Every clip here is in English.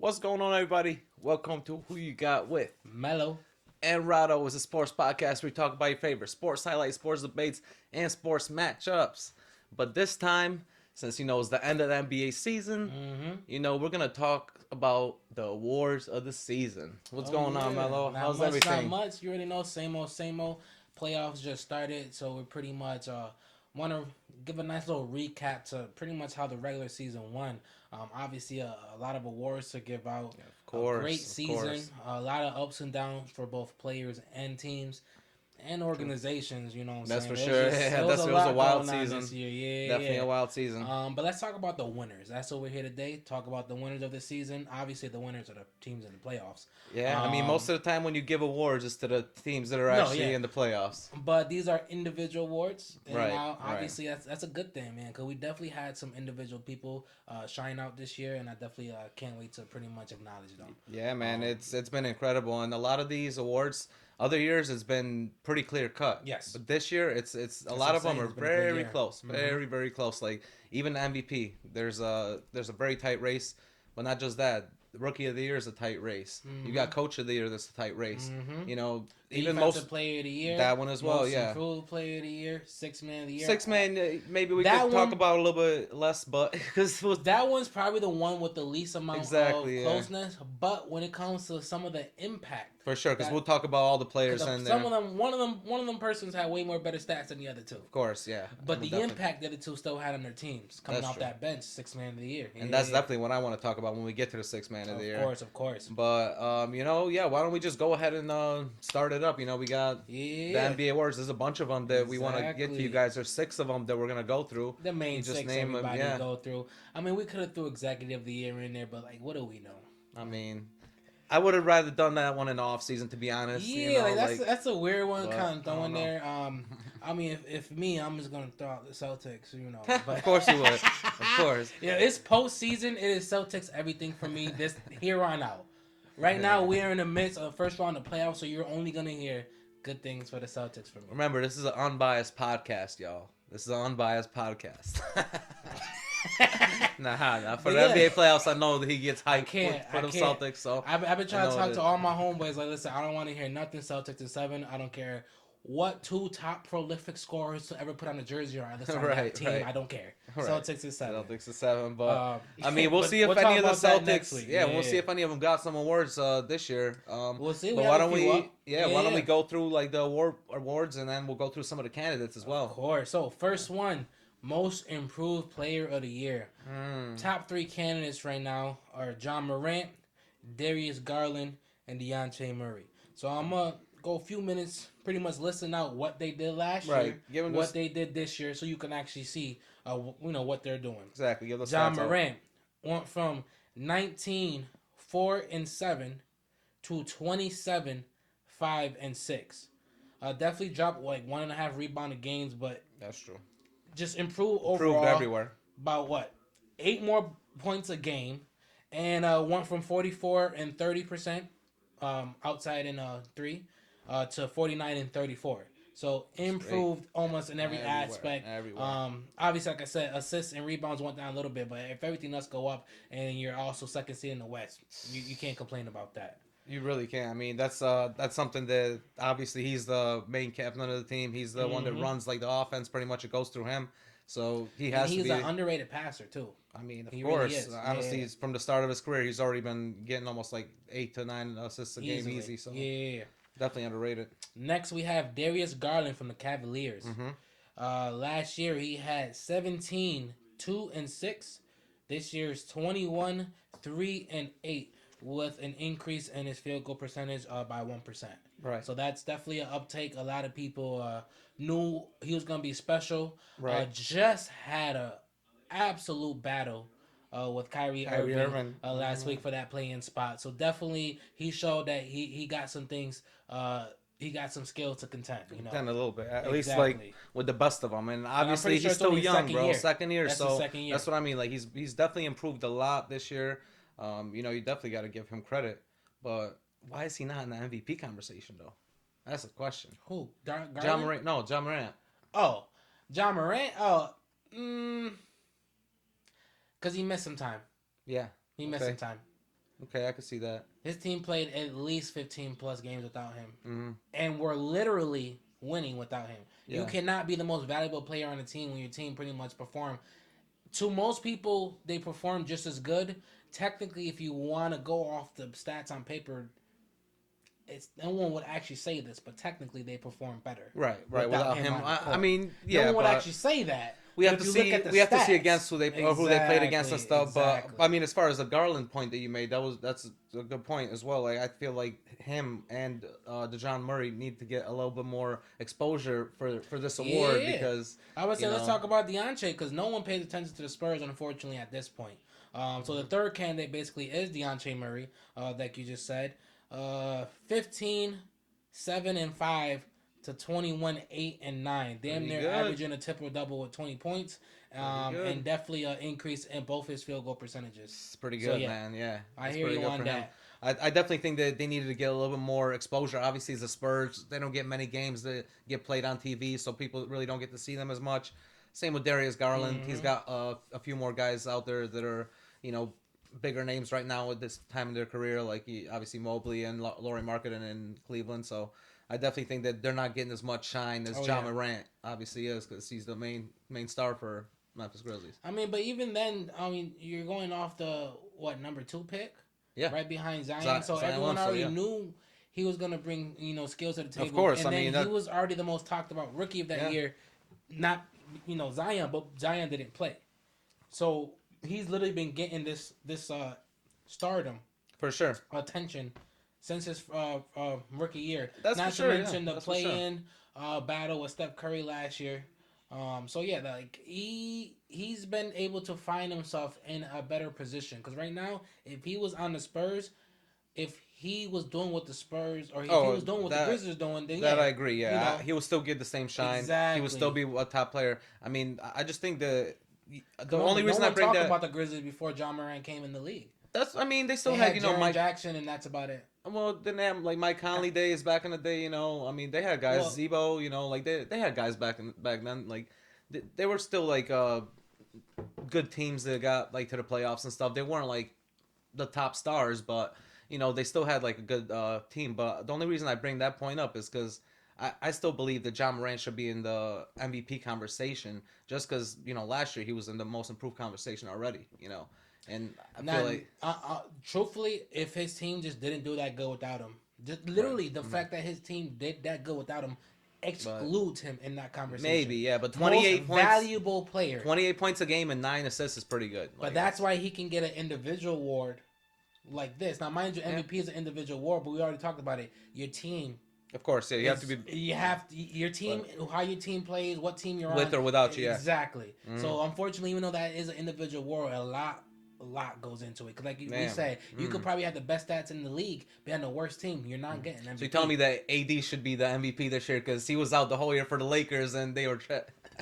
What's going on, everybody? Welcome to Who You Got With. Mellow. And Rado is a sports podcast where we talk about your favorite sports highlights, sports debates, and sports matchups. But this time, since it's the end of the NBA season, we're gonna talk about the awards of the season. What's going on, Mello? How's everything? Not much. You already know, same old, same old. Playoffs just started, so we pretty much want to give a nice little recap to pretty much how the regular season went. Obviously, a lot of awards to give out. Yeah, of course, a great season. A lot of ups and downs for both players and teams. And organizations, you know what I'm That's saying? for sure. It was a wild season. This year. Yeah, Definitely a wild season. But let's talk about the winners. That's what we're here today. Talk about the winners of the season. Obviously, the winners are the teams in the playoffs. Yeah, most of the time when you give awards, it's to the teams that are actually in the playoffs. But these are individual awards. And right. Obviously, that's a good thing, man, because we definitely had some individual people shine out this year, and I definitely can't wait to pretty much acknowledge them. Yeah, man, it's been incredible, and a lot of these awards. Other years it's been pretty clear cut. Yes. But this year it's a lot of them are very close. Very, very close. Like even the MVP, there's a very tight race. But not just that. The Rookie of the Year is a tight race. You got Coach of the Year that's a tight race. Even Defensive Player of the Year. That one as well, most Improved Player of the Year. Sixth Man of the Year. Sixth Man, maybe we could talk about a little bit less, but because that one's probably the one with the least amount of closeness. Yeah. But when it comes to some of the impact, for sure, because we'll talk about all the players in there. Some of them, one of them persons had way more better stats than the other two. Of course, yeah. But the impact that the two still had on their teams coming off that bench, Sixth Man of the Year, and that's definitely what I want to talk about when we get to the Sixth Man of the Year. Of course. But why don't we just go ahead and start it up? We got the NBA awards. There's a bunch of them that we want to get to you guys. There's 6 of them that we're gonna go through. The main just 6 everybody go through. I mean, we could have threw Executive of the Year in there, but what do we know? I mean, I would have rather done that one in the off season, to be honest. Yeah, that's a weird one, kind of throwing there. I mean, if me, I'm just gonna throw out the Celtics, But of course you would. Of course. Yeah, it's postseason. It is Celtics everything for me. This here on out. Right now, we are in the midst of the first round of playoffs, so you're only gonna hear good things for the Celtics for me. Remember, this is an unbiased podcast, y'all. This is an unbiased podcast. Nah. For the NBA playoffs, I know that he gets hyped for the Celtics. So I've been trying to talk to all my homeboys. Like, listen, I don't want to hear nothing Celtics in 7. I don't care what 2 top prolific scorers to ever put on a jersey or either side of that team. Right. I don't care. Right. Celtics is 7. Celtics is 7. But we'll see if any of the Celtics. We'll see if any of them got some awards this year. We'll see. But why don't we? Why don't we go through like the awards and then we'll go through some of the candidates as well. Of course. So first one. Most Improved Player of the Year. Top 3 candidates right now are John Morant, Darius Garland, and Deontay Murray. So I'm going to go a few minutes pretty much listing out what they did last year, what they did this year, so you can actually see what they're doing. Exactly. John Morant went from 19, 4, and 7 to 27, 5, and 6. Definitely dropped 1.5 rebounded games, but that's true. Just improved overall. Everywhere. About 8 more points a game, and went from 44 and 30% outside in 3 to 49 and 34. So improved almost in every aspect. Obviously, like I said, assists and rebounds went down a little bit, but if everything else go up, and you're also second seed in the West, you can't complain about that. You really can't. I mean, that's something that obviously he's the main captain of the team. He's the one that runs the offense. Pretty much it goes through him. So he's an underrated passer too. I mean, of course. Really honestly, from the start of his career, he's already been getting almost 8 to 9 assists a game easy. So definitely underrated. Next, we have Darius Garland from the Cavaliers. Last year he had 17, 2, and 6. This year's 21, 3, and 8. With an increase in his field goal percentage by 1%. Right. So that's definitely an uptake. A lot of people knew he was going to be special. Right. Just had a absolute battle with Kyrie Irving last week for that play-in spot. So definitely he showed that he got some things. He got some skills to contend. Contend a little bit, at least with the best of them. And obviously he's still young, bro. Second year, so that's what I mean. He's definitely improved a lot this year. You definitely got to give him credit, but why is he not in the MVP conversation though? That's the question. Who? John Morant? No, John Morant. Oh, John Morant. Oh, because he missed some time. Yeah, he missed some time. Okay, I can see that. His team played at least 15 plus games without him, Mm-hmm. and we're literally winning without him. You Yeah. cannot be the most valuable player on the team when your team pretty much perform. To most people, they perform just as good. Technically, if you want to go off the stats on paper, it's no one would actually say this, but technically they perform better. Right. Without him, on the I court. mean, No yeah, one would but actually say that. we But have if to you see. look at the We have to see stats- against who they played against and stuff. Exactly. But I mean, as far as the Garland point that you made, that's a good point as well. Like I feel like him and Dejounte Murray need to get a little bit more exposure for this award because I would say you let's know, talk about Deontay because no one pays attention to the Spurs, unfortunately, at this point. So the third candidate basically is Deontay Murray, like you just said. 15, 7, and 5 to 21, 8, and 9. Damn Pretty near good. averaging a triple-double with 20 points. Good. And definitely an increase in both his field goal percentages. It's pretty good, So, man. Yeah, I it's hear pretty you good on for him. that. I definitely think that they needed to get a little bit more exposure. Obviously, as the Spurs, they don't get many games that get played on TV, so people really don't get to see them as much. Same with Darius Garland. He's got a few more guys out there that are, bigger names right now at this time in their career, like obviously Mobley and Laurie Marketing in Cleveland. So I definitely think that they're not getting as much shine as John Morant obviously is because he's the main star for Memphis Grizzlies. I mean, but even then, you're going off the number 2 pick, right behind Zion. So Zion everyone already yeah. knew he was gonna bring skills to the table. Of course, and then he was already the most talked about rookie of that year. Not Zion, but Zion didn't play, so he's literally been getting this stardom for sure attention since his rookie year. That's not for sure, to mention the That's for sure. play-in battle with Steph Curry last year. So yeah, like he's been able to find himself in a better position because right now, if he was on the Spurs, if he was doing what the Spurs or if he was doing what the Grizzlies doing, then I agree. Yeah, he will still get the same shine. Exactly. He will still be a top player. I mean, I just think the only reason I bring talked that about the Grizzlies before John Morant came in the league. They still They had Jaren Mike Jackson, and that's about it. Well, then they have like Mike Conley days back in the day. I mean, they had guys Zebo. Like they had guys back then. Like they were still like good teams that got like to the playoffs and stuff. They weren't like the top stars, but they still had like a good team. But the only reason I bring that point up is because I still believe that John Morant should be in the MVP conversation just because last year he was in the most improved conversation already. And I feel like truthfully, if his team just didn't do that good without him, just literally the fact that his team did that good without him excludes him in that conversation. Maybe, yeah, but 28 points, valuable player, 28 points a game and 9 assists is pretty good. But that's why he can get an individual award like this. Now, mind you, MVP is an individual award, but we already talked about it. Your team. Of course, yeah, your team, how your team plays, what team you're with on, or without you, exactly. So unfortunately, even though that is an individual award, a lot goes into it. Because like we said, you could probably have the best stats in the league, but on the worst team, you're not getting MVP. So you telling me that AD should be the MVP this year because he was out the whole year for the Lakers and they were.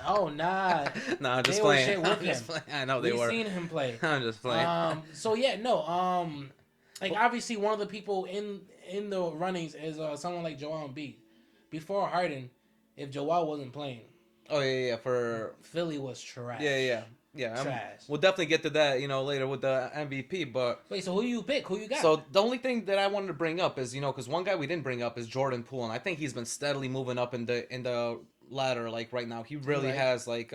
Oh nah, nah, I'm just they playing. Were shit with him. I know they were. We've seen him play. I'm just playing. So yeah, no. Like obviously one of the people in the runnings is someone like Joel Embiid. Before Harden, if Joel wasn't playing. Oh yeah, for Philly was trash. Yeah. Trash. We'll definitely get to that, later with the MVP. But wait, so who you pick? Who you got? So the only thing that I wanted to bring up is, because one guy we didn't bring up is Jordan Poole, and I think he's been steadily moving up in the ladder. Like right now, he really has. Like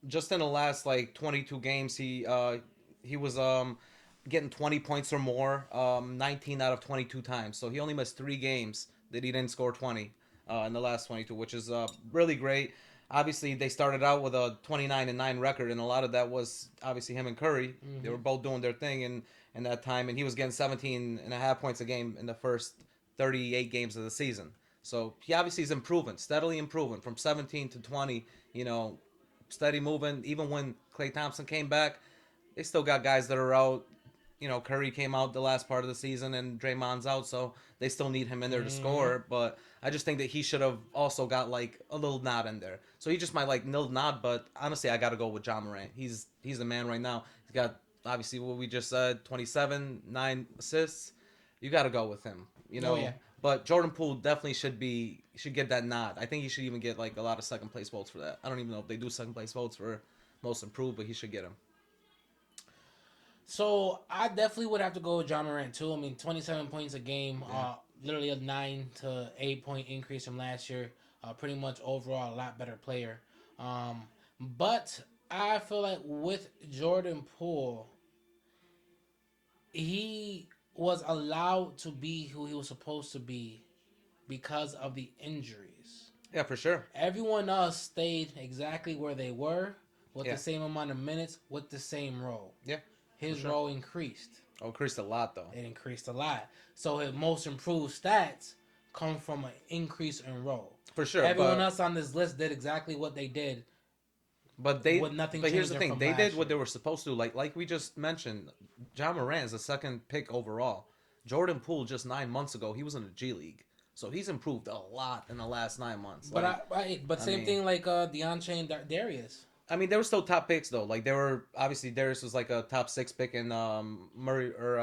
just in the last like 22 games, he was getting 20 points or more 19 out of 22 times. So he only missed 3 games that he didn't score 20 in the last 22, which is really great. Obviously, they started out with a 29-9 record, and a lot of that was obviously him and Curry. Mm-hmm. They were both doing their thing in that time, and he was getting 17.5 points a game in the first 38 games of the season. So he obviously is improving, steadily improving from 17 to 20, steady moving. Even when Klay Thompson came back, they still got guys that are out. Curry came out the last part of the season and Draymond's out, so they still need him in there to score. But I just think that he should have also got like a little nod in there. So he just might like nil nod, but honestly, I got to go with John Morant. He's the man right now. He's got obviously what we just said, 27, 9 assists. You got to go with him, Oh, yeah. But Jordan Poole definitely should get that nod. I think he should even get like a lot of second place votes for that. I don't even know if they do second place votes for most improved, but he should get them. So I definitely would have to go with John Morant too. I mean, 27 points a game, literally a 9 to 8 point increase from last year. Pretty much overall a lot better player. Um, but I feel like with Jordan Poole, he was allowed to be who he was supposed to be because of the injuries. Yeah, for sure. Everyone else stayed exactly where they were with Yeah. the same amount of minutes with the same role. Yeah. His sure. role increased. Oh, increased a lot though. It increased a lot. So his most improved stats come from an increase in role. For sure. Everyone else on this list did exactly what they did. But nothing But here's the changing thing: from they last did what year. they were supposed to. Like we just mentioned, John Moran is a second pick overall. Jordan Poole just 9 months ago, he was in the G League, so he's improved a lot in the last 9 months. But I same mean, thing like Deontay and Darius. I mean, they were still top picks though. Like they were obviously Darius was like a top 6 pick, and Murray or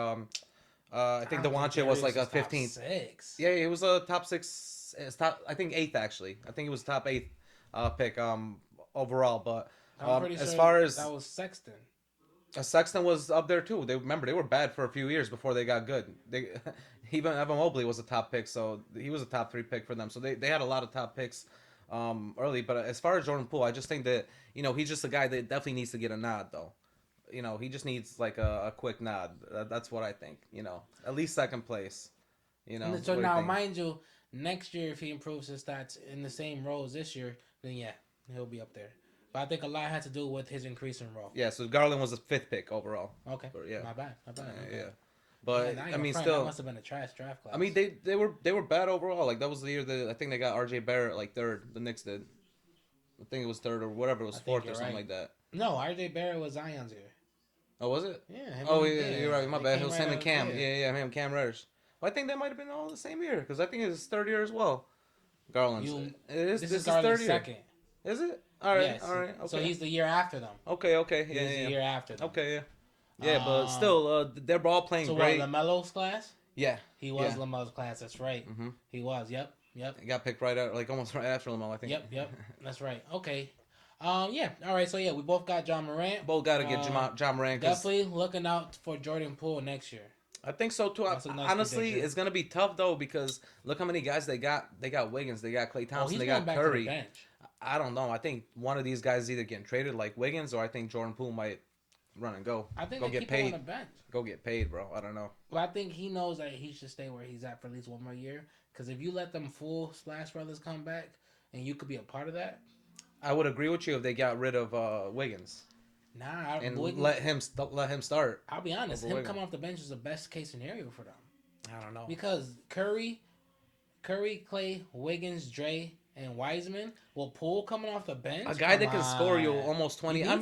I think Deontay was like a 15th. 6. Yeah, it was a top 6. It's top. I think 8th actually. I think it was top 8th pick overall. But I'm pretty as sure far as that was Sexton. Sexton was up there too. They were bad for a few years before they got good. They even Evan Mobley was a top pick, so he was a top 3 pick for them. So they had a lot of top picks early. But as far as Jordan Poole, I just think that he's just a guy that definitely needs to get a nod though. He just needs like a quick nod. That's what I think. At least second place. So now, mind you, next year if he improves his stats in the same role as this year, then yeah, he'll be up there. But I think a lot had to do with his increase in role. Yeah, so Garland was a 5th pick overall. Okay. Yeah. My bad. Yeah. But Man, I mean, front, still, that must have been a trash draft class. I mean, they were bad overall. Like that was the year that I think they got RJ Barrett like 3rd. The Knicks did. I think it was 3rd or whatever. It was 4th or something like that. No, RJ Barrett was Zion's year. Oh, was it? Yeah. Oh, yeah, you're right. My bad. It was him and Cam. Yeah, him, Cam Reddish. Well, I think they might have been all the same year because I think it was 3rd year as well. Garland's. This is Garland's 3rd second. Is it? All right. Yes. All right. Okay. So he's the year after them. Okay. Yeah. He's the year after them. Okay. Yeah. Yeah, but still, they're all playing great. So LaMelo's class? Yeah. He was LaMelo's class. That's right. Mm-hmm. He was. Yep. He got picked right out, like almost right after LaMelo, I think. Yep. That's right. Okay. Yeah. All right. So yeah, we both got John Morant. Both got to get John Morant. Definitely looking out for Jordan Poole next year. I think so too. Nice Honestly, prediction. it's gonna be tough though because look how many guys they got. They got Wiggins, they got Klay Thompson, they got back Curry. To the bench. I don't know. I think one of these guys is either getting traded like Wiggins, or I think Jordan Poole might run and go. I think go they get keep paid. him on the bench. Go get paid, bro. I don't know. Well, I think he knows that he should stay where he's at for at least one more year. Because if you let them full Splash Brothers come back, and you could be a part of that, I would agree with you if they got rid of Wiggins. Wiggins, let him start. I'll be honest. Him Wiggins. coming off the bench is the best case scenario for them. I don't know. Because Curry, Clay, Wiggins, Dre, and Wiseman, Poole coming off the bench. A guy that can score you almost 20. You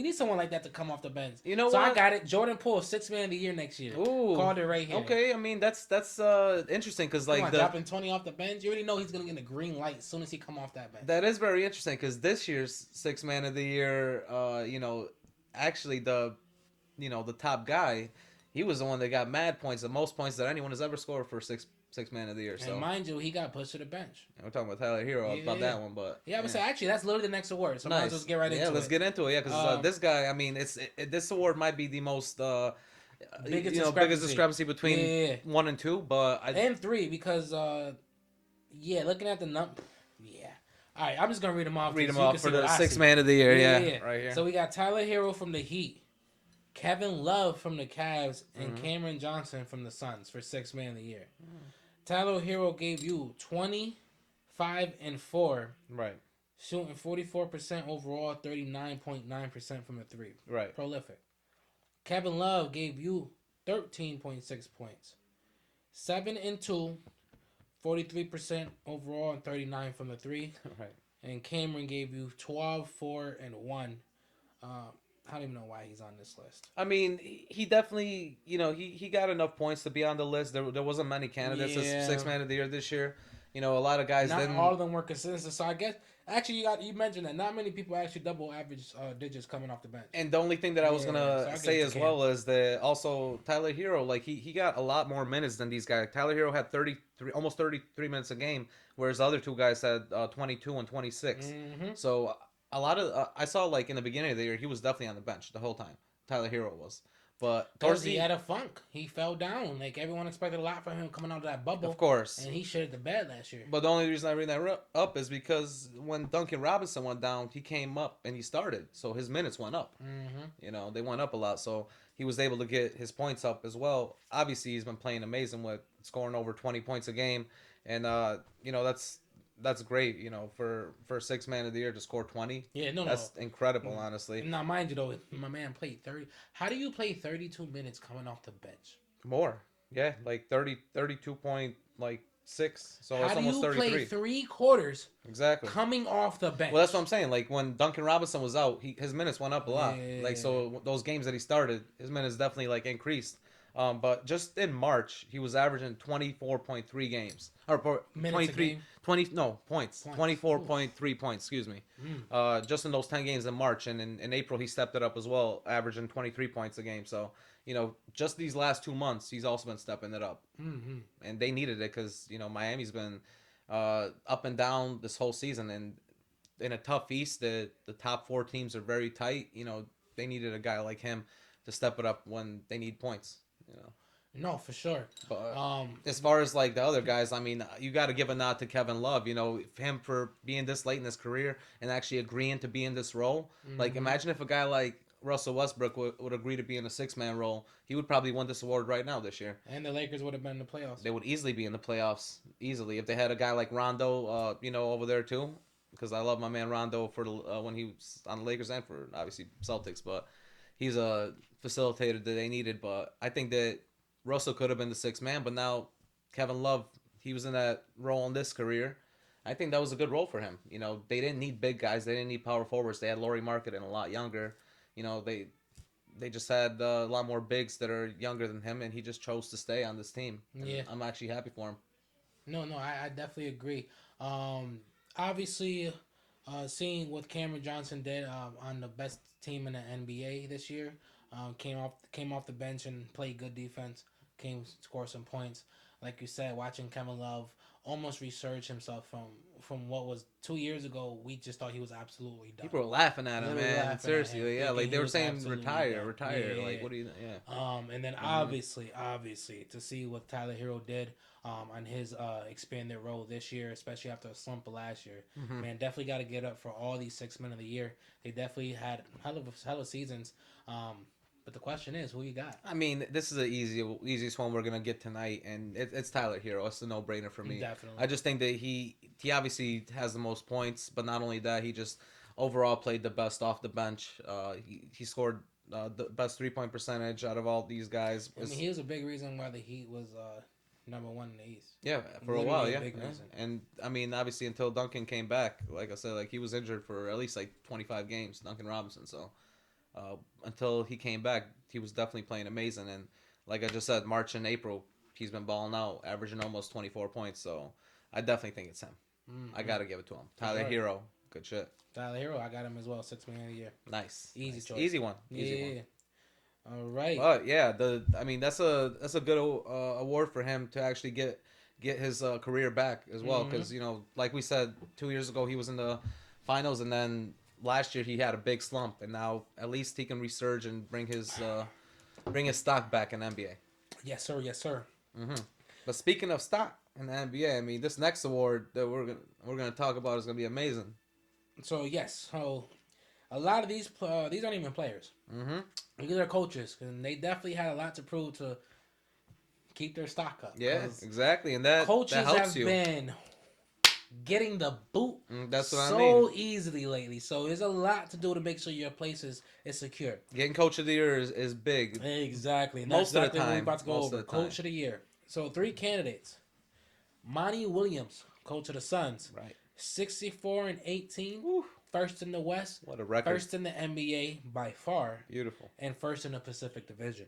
need someone like that to come off the bench. You know so what? I got it. Jordan Poole, 6th man of the year next year. Ooh. Called it right here. Okay, I mean that's interesting because like dropping 20 off the bench, you already know he's gonna get a green light as soon as he come off that bench. That is very interesting because this year's 6th man of the year, actually the top guy, he was the one that got mad points, the most points that anyone has ever scored for sixth man of the year. So and mind you, he got pushed to the bench. We're talking about Tyler Hero about that one, but I would say actually that's literally the next award. So nice. let's get right into it. Yeah, let's get into it. Yeah, because this guy, I mean, this award might be the most biggest discrepancy between 1 and 2, but and 3 because looking at the all right, I'm just gonna read them off. Read them off for the 6th man of the year. Yeah, right here. So we got Tyler Hero from the Heat, Kevin Love from the Cavs, and Cameron Johnson from the Suns for 6th man of the year. Tyler Hero gave you 20, 5, and 4. Right. Shooting 44% overall, 39.9% from the 3. Right. Prolific. Kevin Love gave you 13.6 points. 7 and 2, 43% overall, and 39 from the 3. Right. And Cameron gave you 12, 4, and 1. I don't even know why he's on this list. I mean, he definitely, he got enough points to be on the list. There wasn't many candidates as 6th man of the year this year. A lot of guys didn't. Not all of them were consistent. So I guess actually you mentioned that not many people actually double average digits coming off the bench. And the only thing that I was gonna say as well is that also Tyler Hero, like he got a lot more minutes than these guys. Tyler Hero had almost 33 minutes a game, whereas the other two guys had 22 and 26. Mm-hmm. So a lot of I saw like in the beginning of the year he was definitely on the bench the whole time. Tyler Hero was, But Because he had a funk. He fell down. Like, everyone expected a lot from him coming out of that bubble. Of course. And he shit the bed last year. But the only reason I bring that up is because when Duncan Robinson went down, he came up and he started. So his minutes went up. Mm-hmm. They went up a lot. So he was able to get his points up as well. Obviously, he's been playing amazing with scoring over 20 points a game. And, that's great, for sixth man of the year to score 20. Yeah, That's incredible, honestly. Now, mind you, though, my man played 30. How do you play 32 minutes coming off the bench? More. Yeah, like 32.6. So how it's almost 33. How do you play 3 quarters exactly coming off the bench? Well, that's what I'm saying. Like, when Duncan Robinson was out, his minutes went up a lot. Yeah. Like, so those games that he started, his minutes definitely, like, increased. But just in March, he was averaging 24.3 games. Or 23, 20, no, points. 24.3 points, excuse me. Just in those 10 games in March. And in April, he stepped it up as well, averaging 23 points a game. So, just these last 2 months, he's also been stepping it up. Mm-hmm. And they needed it because, Miami's been up and down this whole season. And in a tough East, the top 4 teams are very tight. They needed a guy like him to step it up when they need points. No, for sure. But as far as like the other guys, I mean, you got to give a nod to Kevin Love. Him for being this late in his career and actually agreeing to be in this role. Mm-hmm. Like, imagine if a guy like Russell Westbrook would agree to be in a 6-man role. He would probably win this award right now this year. And the Lakers would have been in the playoffs. They would easily be in the playoffs, easily, if they had a guy like Rondo, over there too. Because I love my man Rondo for when he was on the Lakers and for obviously Celtics, but he's a facilitator that they needed. But I think that Russell could have been the 6th man, but now Kevin Love, he was in that role in this career. I think that was a good role for him. They didn't need big guys. They didn't need power forwards. They had Lauri Markkanen a lot younger. They just had a lot more bigs that are younger than him, and he just chose to stay on this team. Yeah. I'm actually happy for him. No, I definitely agree. Obviously, seeing what Cameron Johnson did on the best team in the NBA this year, came off the bench and played good defense, scored some points. Like you said, watching Kevin Love almost resurge himself from what was 2 years ago. We just thought he was absolutely done. People were laughing at him, man. Seriously, yeah, like they were saying, retire. Yeah, like, what do you? Yeah. And then obviously, to see what Tyler Hero did, on his expanded role this year, especially after a slump of last year, man, definitely got to get up for all these 6 men of the year. They definitely had hell of seasons. But the question is, who you got? I mean, this is the easiest one we're gonna get tonight, and it's Tyler Hero. It's a no-brainer for me. Definitely. I just think that he obviously has the most points, but not only that, he just overall played the best off the bench. He scored the best 3-point percentage out of all these guys. I mean, he was a big reason why the Heat was number 1 in the East. Yeah, for a while, yeah. And I mean, obviously, until Duncan came back, like I said, like he was injured for at least like 25 games, Duncan Robinson. So. Until he came back, he was definitely playing amazing. And like I just said, March and April, he's been balling out, averaging almost 24 points. So I definitely think it's him. I got to give it to him. Tyler Hero, good shit. Tyler Hero, I got him as well, 6th man of the year. Nice. Easy choice. Easy one. Easy one. All right. But yeah, that's a good award for him to actually get his career back as well. Because, like we said, 2 years ago, he was in the finals, and then last year he had a big slump, and now at least he can resurge and bring his stock back in the NBA. Yes, sir. Yes, sir. But speaking of stock in the NBA, I mean, this next award that we're gonna talk about is gonna be amazing. So yes, a lot of these aren't even players. These are coaches, and they definitely had a lot to prove to keep their stock up. Yeah, exactly, and that coaches that helps have you. Been getting the boot that's what so I mean. easily lately. So there's a lot to do to make sure your place is secure. Getting coach of the year is big. Exactly. And most that's of the time. We're about to go over. Coach of the year. So 3 candidates. Monty Williams, coach of the Suns. Right. 64-18. Woo. First in the West. What a record. First in the NBA by far. Beautiful. And first in the Pacific Division.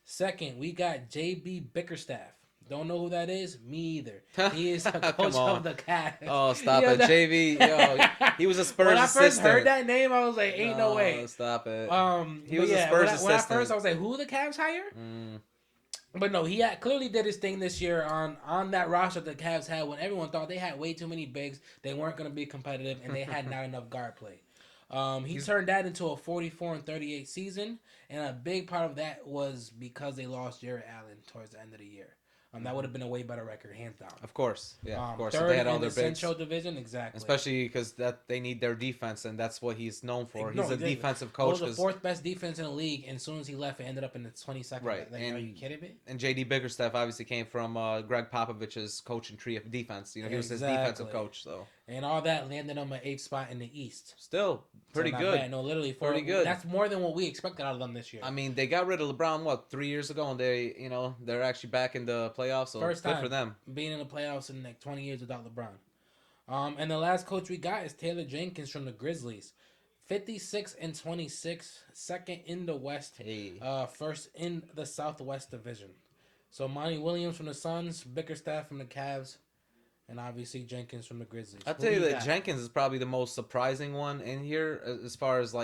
Second, we got JB Bickerstaff. Don't know who that is? Me either. He is the coach of the Cavs. Oh, stop it. JV, he was a Spurs assistant. When I first heard that name, I was like, ain't no way. Stop it. He was a Spurs assistant. When I first, I was like, who the Cavs hire? But no, he clearly did his thing this year on that roster the Cavs had when everyone thought they had way too many bigs. They weren't going to be competitive, and they had not enough guard play. He turned that into a 44-38 season, and a big part of that was because they lost Jared Allen towards the end of the year. That would have been a way better record, hands down. Of course, yeah, of course. If Third they had all in their the bigs, Central Division, exactly. especially because that they need their defense, and that's what he's known for. He's a defensive coach. It was the fourth best defense in the league, and as soon as he left, it ended up in the 22nd. Right. Like, and, are you kidding me? And J.D. Bickerstaff obviously came from Greg Popovich's coaching tree of defense. You know, he was his defensive coach, so. And all that landed him an 8th spot in the East. Still pretty good. Bad. No, literally pretty good. That's more than what we expected out of them this year. I mean, they got rid of LeBron 3 years ago, and they're actually back in the playoffs. So First good time for them being in the playoffs in like 20 years without LeBron. And the last coach we got is Taylor Jenkins from the Grizzlies. 56-26, second in the West, first in the Southwest Division. So Monty Williams from the Suns, Bickerstaff from the Cavs, and obviously Jenkins from the Grizzlies. I'll tell you that Jenkins is probably the most surprising one in here as far as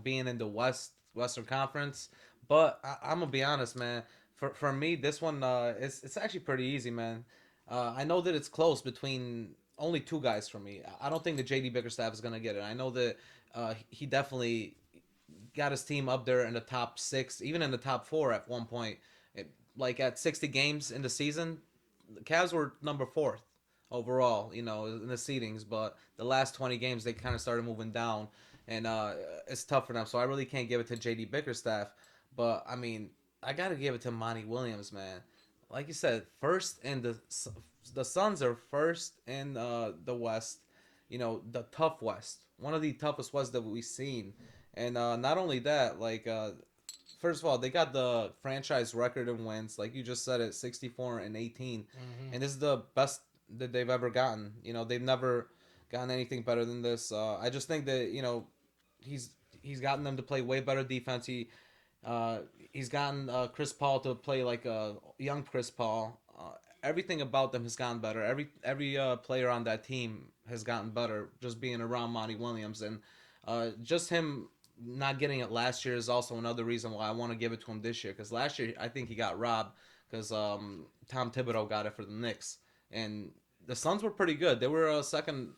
being in the Western Conference. But I'm gonna be honest, man. For me, this one it's actually pretty easy, man. I know that it's close between only two guys for me. I don't think that J.D. Bickerstaff is gonna get it. I know that he definitely got his team up there in the top 6, even in the top 4 at one point. At 60 games in the season, the Cavs were number 4th overall, in the seedings. But the last 20 games, they kind of started moving down, and it's tough for them. So I really can't give it to J.D. Bickerstaff. But, I mean, I got to give it to Monty Williams, man. Like you said, first in the Suns are first in the West, the tough West. One of the toughest Wests that we've seen. And not only that, first of all, they got the franchise record in wins, like you just said, at 64-18, and this is the best that they've ever gotten. They've never gotten anything better than this. I just think that he's gotten them to play way better defense. He's gotten Chris Paul to play like a young Chris Paul. Everything about them has gotten better. Every player on that team has gotten better just being around Monty Williams, and just him not getting it last year is also another reason why I want to give it to him this year. Because last year I think he got robbed because Tom Thibodeau got it for the Knicks, and the Suns were pretty good. They were a second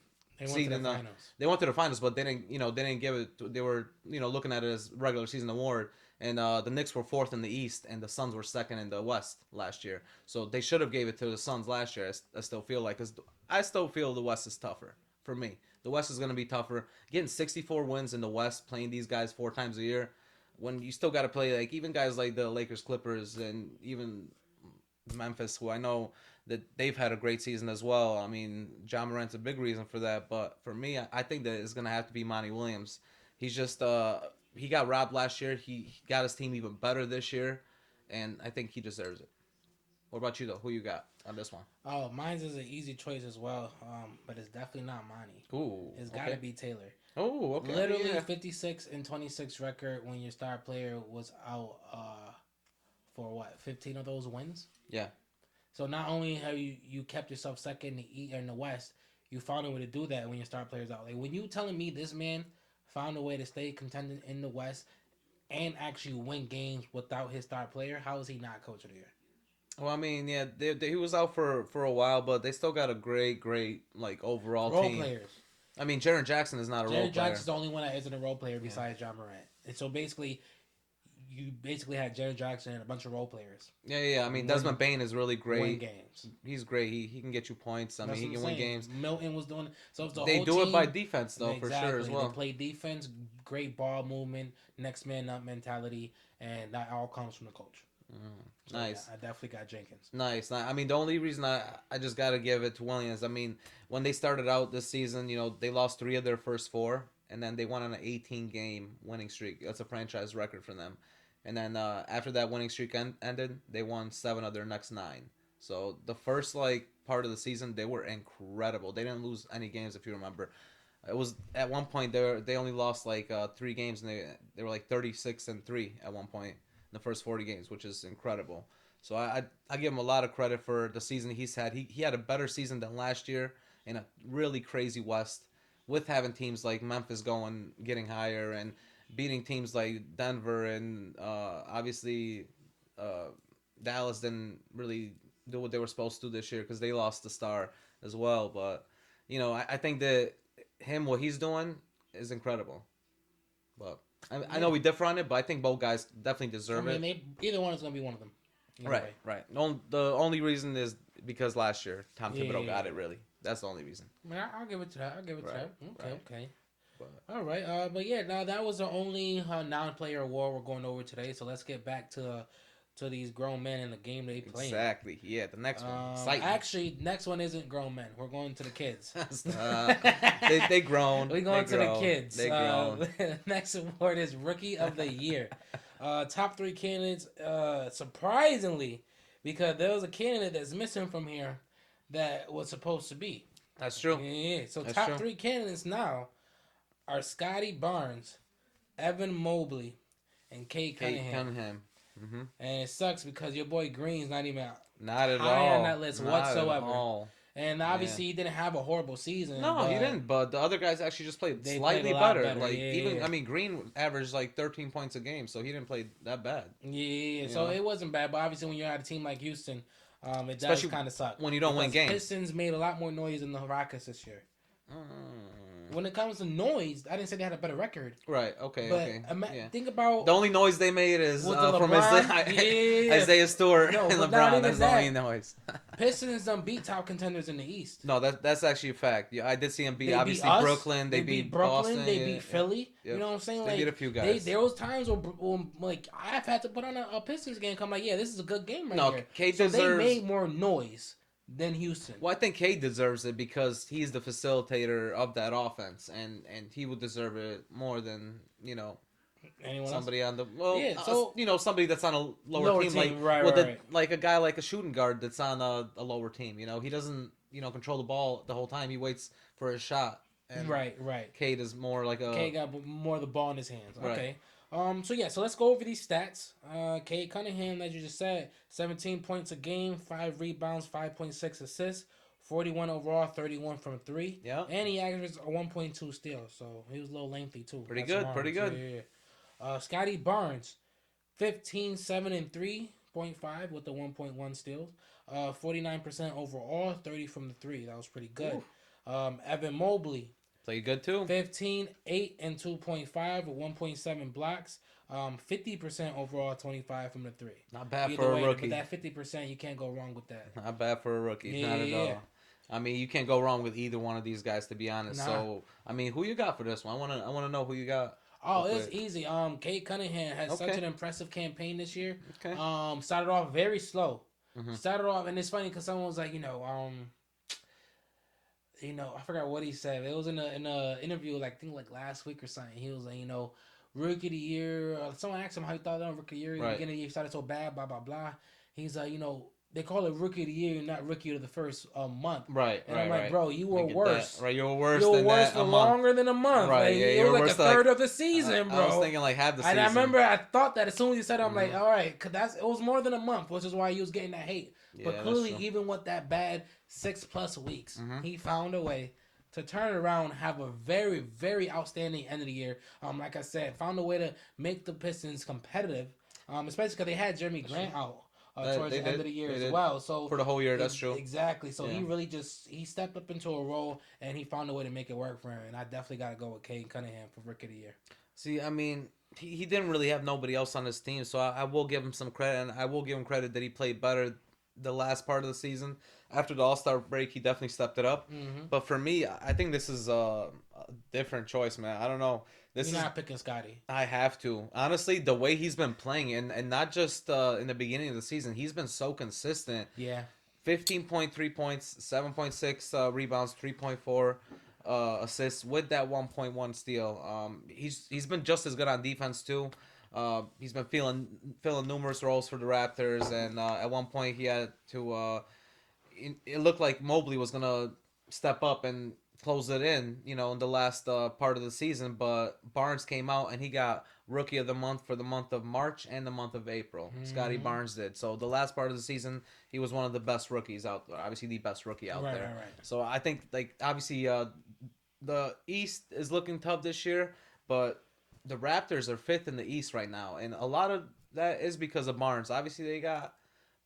seed in the finals. They went to the finals, but they didn't give it. They were looking at it as regular season award. And the Knicks were 4th in the East, and the Suns were 2nd in the West last year. So they should have gave it to the Suns last year. I still feel like, because I still feel the West is tougher for me. The West is going to be tougher. Getting 64 wins in the West, playing these guys 4 times a year, when you still got to play even guys like the Lakers, Clippers, and even Memphis, who I know that they've had a great season as well. I mean, Ja Morant's a big reason for that. But for me, I think that it's going to have to be Monty Williams. He's just he got robbed last year. He got his team even better this year, and I think he deserves it. What about you, though? Who you got on this one? Oh, mine's is an easy choice as well, but it's definitely not Monty. Ooh, it's got to be Taylor. Oh, okay. Literally 56-26 record when your star player was out for 15 of those wins. Yeah. So not only have you kept yourself second in the West, you found a way to do that when your star player's out. Like, when you telling me this man found a way to stay contending in the West and actually win games without his star player, how is he not coach of the year? Well, I mean, yeah, he was out for a while, but they still got a great overall role team. Players. I mean, Jaren Jackson is not a role player. Jaren Jackson's the only one that isn't a role player besides Ja Morant. And so basically, you had Jaren Jackson and a bunch of role players. Yeah. I mean, Desmond Bane is really great. Win games. He's great. He can get you points. I mean, he can win games. Milton was doing so. It's the they whole do team. It by defense, though, Exactly. for sure as well. They play defense, great ball movement, next man up mentality, and that all comes from the coach. So, nice. Yeah, I definitely got Jenkins. Nice. I mean, the only reason I just got to give it to Williams, I mean, when they started out this season, they lost 3 of their first 4, and then they won on an 18-game winning streak. That's a franchise record for them. And then after that winning streak ended, they won 7 of their next 9. So the first part of the season, they were incredible. They didn't lose any games, if you remember. It was at one point they only lost 3 games, and they were 36-3 at one point in the first 40 games, which is incredible. So I give him a lot of credit for the season he's had. He had a better season than last year in a really crazy West, with having teams like Memphis getting higher and beating teams like Denver, and obviously Dallas didn't really do what they were supposed to do this year because they lost the star as well. But I think that what he's doing is incredible. But I know we differ on it, but I think both guys definitely deserve it. Either one is going to be one of them. Right, right. The only reason is because last year Tom Thibodeau got it. Really, that's the only reason. I mean, I'll give it to that. Okay. But, all right. But yeah, now that was the only non-player award we're going over today. So let's get back to these grown men in the game they play. Exactly. Yeah, the next one. Actually, next one isn't grown men. We're going to the kids. They grown. We're going to the kids. They grown. The next award is Rookie of the Year. Top 3 candidates, surprisingly, because there was a candidate that's missing from here that was supposed to be. That's true. Yeah. So that's top true. 3 candidates now are Scotty Barnes, Evan Mobley, and Cade Cunningham. Mm-hmm. And it sucks because your boy Green's not even not at high all on that list whatsoever. And obviously he didn't have a horrible season. No, he didn't. But the other guys actually just played slightly better. Like I mean, Green averaged like 13 points a game, so he didn't play that bad. Yeah. So it wasn't bad. But obviously, when you're at a team like Houston, it does kind of suck when you don't win games. Pistons made a lot more noise than the Rockets this year. When it comes to noise, I didn't say they had a better record. Right. Okay. But think about the only noise they made is from Isaiah Stewart and LeBron. That's the only noise. Pistons beat top contenders in the East. No, that's actually a fact. Yeah, I did see them beat obviously Brooklyn. They beat Brooklyn. Boston. They beat Philly. Yeah. You know what I'm saying? Like, they beat a few guys. There was times where like I've had to put on a Pistons game. I'm like, yeah, this is a good game here. Cade so deserves... they made more noise than Houston. Well, I think Cade deserves it because he's the facilitator of that offense, and he would deserve it more than anyone somebody else? on the somebody that's on a lower team like like a guy like a shooting guard that's on a lower team. He doesn't control the ball the whole time. He waits for his shot. And right. Cade is more like Cade got more of the ball in his hands. Right. Okay. So let's go over these stats. Cade Cunningham, as you just said, 17 points a game, 5 rebounds, 5.6 assists, 41 overall, 31 from 3. Yeah. And he averaged a 1.2 steals, so he was a little lengthy too. Pretty good. Yeah. Scotty Barnes, 15, 7, and 3.5 with the 1.1 steals. 49% overall, 30 from the 3. That was pretty good. Evan Mobley. Played good too. 15, 8, and 2.5 with 1.7 blocks. 50% overall, 25 from the 3. Not bad for a rookie. But that 50%, you can't go wrong with that. Not bad for a rookie. Not at all. I mean, you can't go wrong with either one of these guys, to be honest. Nah. So, I mean, who you got for this one? I want to know who you got. Oh, it's easy. Cade Cunningham had such an impressive campaign this year. Okay. Started off very slow. Started off, and it's funny because someone was like, I forgot what he said. It was in a interview, I think last week or something. He was like, Rookie of the Year. Someone asked him how he thought that Rookie of the Year. Right. Beginning of the year started so bad, blah blah blah. He's like, they call it Rookie of the Year, not Rookie of the first month. Right. And I'm like, bro, you were worse. Right, you were worse. You were worse for longer than a month. Right. It was like a third of the season, bro. I was thinking half the season. And I remember I thought that as soon as you said it, I'm like, all right, because it was more than a month, which is why he was getting that hate. Yeah, but clearly, even with that bad 6+ weeks, he found a way to turn it around and have a very, very outstanding end of the year. Like I said, found a way to make the Pistons competitive, especially because they had Jeremy Grant out towards the end of the year as well. So for the whole year, that's true. Exactly. So he really he stepped up into a role and he found a way to make it work for him. And I definitely got to go with Cade Cunningham for Rookie of the Year. See, I mean, he didn't really have nobody else on his team, so I will give him some credit, and I will give him credit that he played better the last part of the season. After the All-Star break, he definitely stepped it up. But for me, I think this is a different choice, man. I don't know. You're not picking Scotty. I have to. Honestly, the way he's been playing, and not just in the beginning of the season, he's been so consistent. Yeah. 15.3 points, 7.6 rebounds, 3.4 assists with that 1.1 steal. He's been just as good on defense, too. He's been filling numerous roles for the Raptors, and at one point he had to. It looked like Mobley was gonna step up and close it in the last part of the season, but Barnes came out and he got Rookie of the Month for the month of March and the month of April. Scotty Barnes did. So the last part of the season, he was one of the best rookies out there. Obviously, the best rookie out there. Right. So I think obviously the East is looking tough this year, but the Raptors are 5th in the East right now, and a lot of that is because of Barnes. Obviously, they got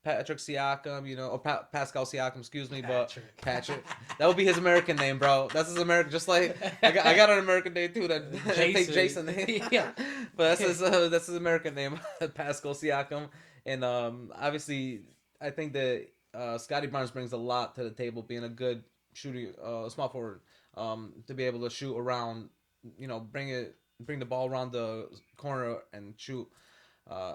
Patrick Siakam, or Pascal Siakam, excuse me, Patrick. but Patrick. That would be his American name, bro. That's his American. Just like I got an American name too. That fake Jason name. Yeah, but that's his American name, Pascal Siakam. And obviously, I think that Scotty Barnes brings a lot to the table, being a good shooting small forward, to be able to shoot around, bring the ball around the corner and shoot.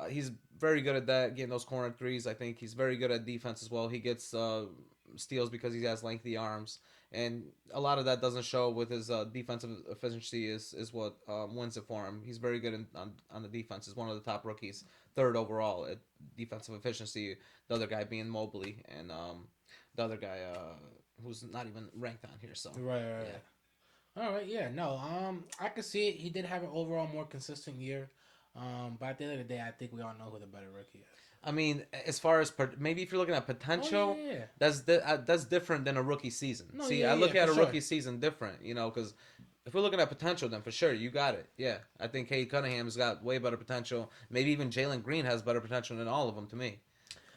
He's very good at that, getting those corner threes. I think he's very good at defense as well. He gets steals because he has lengthy arms, and a lot of that doesn't show with his defensive efficiency. Is what wins it for him. He's very good on the defense. He's one of the top rookies, third overall at defensive efficiency. The other guy being Mobley, and the other guy who's not even ranked on here. So right. Yeah. All right, yeah, no, I could see it. He did have an overall more consistent year. But at the end of the day, I think we all know who the better rookie is. I mean, as far as maybe if you're looking at potential, yeah. that's different than a rookie season. No, See, yeah, I look at a for rookie season different, because if we're looking at potential, then for sure you got it. Yeah, I think Cunningham's got way better potential. Maybe even Jalen Green has better potential than all of them to me.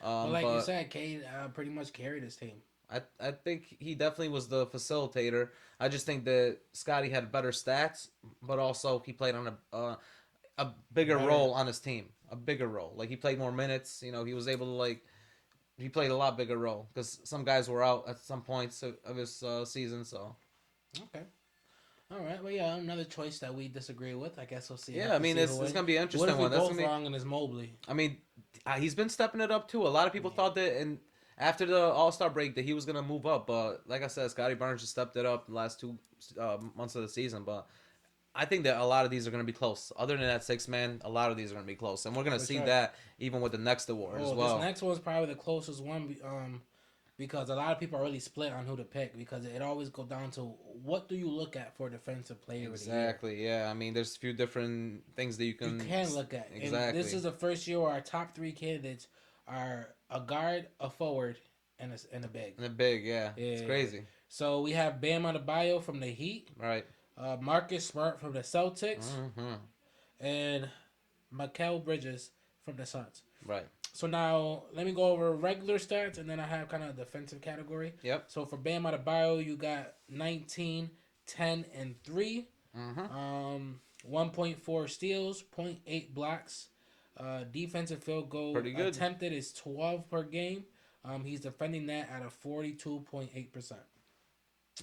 But you said, Cade pretty much carried his team. I think he definitely was the facilitator. I just think that Scotty had better stats, but also he played on a bigger role on his team. A bigger role. Like, he played more minutes. He was able to, he played a lot bigger role. Because some guys were out at some points of his season, so. Okay. All right. Well, yeah, another choice that we disagree with. I guess we'll see. Yeah, I mean, it's going to be an interesting one. What if we both wrong and it's Mobley? I mean, he's been stepping it up, too. A lot of people thought that after the All-Star break that he was going to move up. But, like I said, Scotty Barnes just stepped it up the last 2 months of the season. But I think that a lot of these are going to be close. Other than that 6-man, a lot of these are going to be close. And we're going to see that even with the next award as well. This next one is probably the closest one because a lot of people are really split on who to pick because it always goes down to what do you look at for defensive player of the year. Exactly, yeah. I mean, there's a few different things that you can look at. Exactly. And this is the first year where our top 3 candidates are a guard, a forward, and a big. And a big, yeah. It's crazy. So we have Bam Adebayo from the Heat. Right. Marcus Smart from the Celtics, and Mikal Bridges from the Suns. Right. So now let me go over regular stats, and then I have kind of a defensive category. Yep. So for Bam Adebayo, you got 19, 10, and 3. 1.4 steals, 0.8 blocks. Defensive field goal attempted is 12 per game. He's defending that at a 42.8%.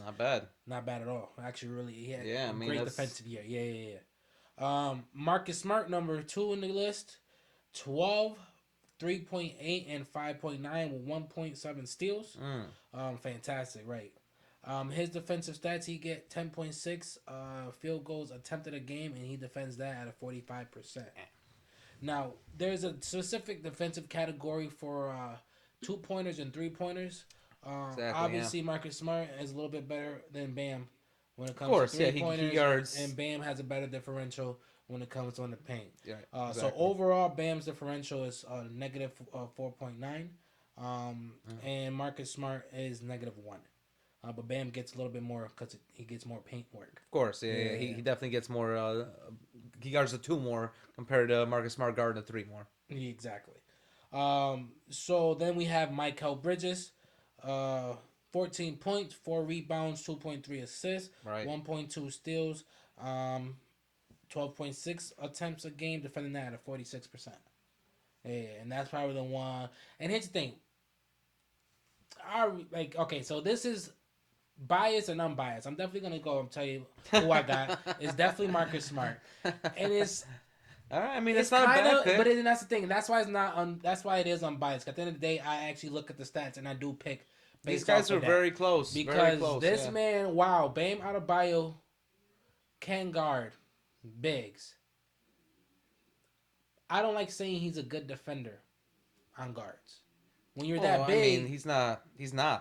Not bad. Not bad at all. Actually, really, he had a great defensive year. Yeah. Marcus Smart, number 2 in the list. 12, 3.8, and 5.9 with 1.7 steals. Fantastic, right. His defensive stats, he get 10.6 field goals attempted a game, and he defends that at a 45%. Now, there's a specific defensive category for 2-pointers and 3-pointers. Obviously, Marcus Smart is a little bit better than Bam when it comes to 3-pointers, he yards. And Bam has a better differential when it comes on the paint. Yeah, exactly. So overall, Bam's differential is negative 4.9, and Marcus Smart is negative 1. But Bam gets a little bit more because he gets more paint work. Of course, yeah. He definitely gets more. He guards the 2 more compared to Marcus Smart guarding the 3 more. Exactly. So then we have Mikal Bridges. 14 points, 4 rebounds, 2.3 assists, 1.2 steals, 12.6 attempts a game, defending that at a 46%. Yeah, and that's probably the one. And here's the thing. So this is biased and unbiased. I'm definitely gonna go and tell you who I got. It's definitely Marcus Smart, and it's. All right, I mean, it's not a bad pick. But that's the thing. That's why it's not. That's why it is unbiased. At the end of the day, I actually look at the stats and I do pick. These guys are very close. Because very close, this man, Bam Adebayo can guard bigs. I don't like saying he's a good defender on guards. When you're that big, I mean, he's not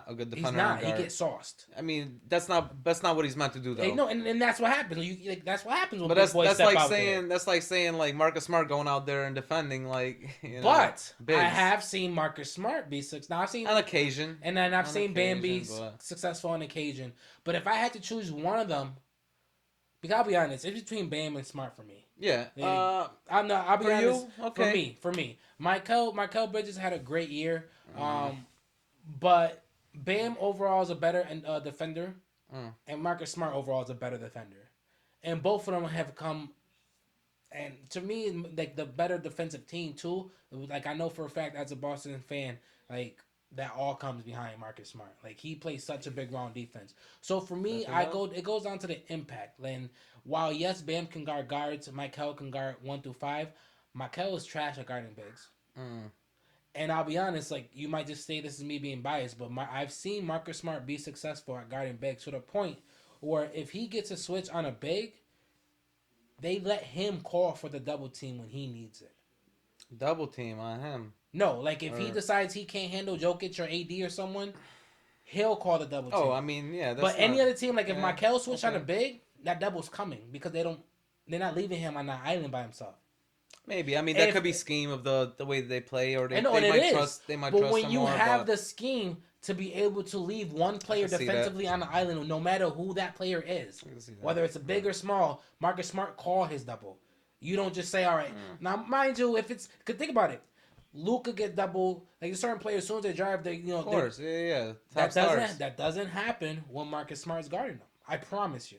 a good defender. He's not. On guard. He gets sauced. I mean, that's not what he's meant to do, though. Hey, no, and that's what happens. That's what happens when but boys step out there. That's like saying like Marcus Smart going out there and defending But bigs. I have seen Marcus Smart be successful. Now I've seen on occasion, and then I've seen Bam be successful on occasion. But if I had to choose one of them, because I'll be honest, it's between Bam and Smart for me. Yeah. I'll be honest. Okay. For me, Mikal Bridges had a great year. But Bam overall is a better defender, Mm. and Marcus Smart overall is a better defender, and both of them have come. And to me, like the better defensive team too. Like I know for a fact as a Boston fan, like that all comes behind Marcus Smart. Like he plays such a big role in defense. So for me, it goes down to the impact. And while yes, Bam can guard guards, Michael can guard 1 through 5. Michael is trash at guarding bigs. Mm. And I'll be honest, like you might just say this is me being biased, but I've seen Marcus Smart be successful at guarding bigs to the point where if he gets a switch on a big, they let him call for the double team when he needs it. Double team on him. No, like if he decides he can't handle Jokic or AD or someone, he'll call the double team. Oh, I mean, yeah. But any other team, like if Michael switch on a big, that double's coming because they're not leaving him on that island by himself. Maybe. I mean, that could be scheme of the way that they play, or they might trust. They might trust him more. But when you have the scheme to be able to leave one player defensively on the island, no matter who that player is, whether it's a big or small, Marcus Smart call his double. You don't just say, all right. Now, mind you, if it's... Cause think about it. Luka get double. Like certain players, as soon as they drive, they of course, yeah. That doesn't happen when Marcus Smart's guarding them. I promise you.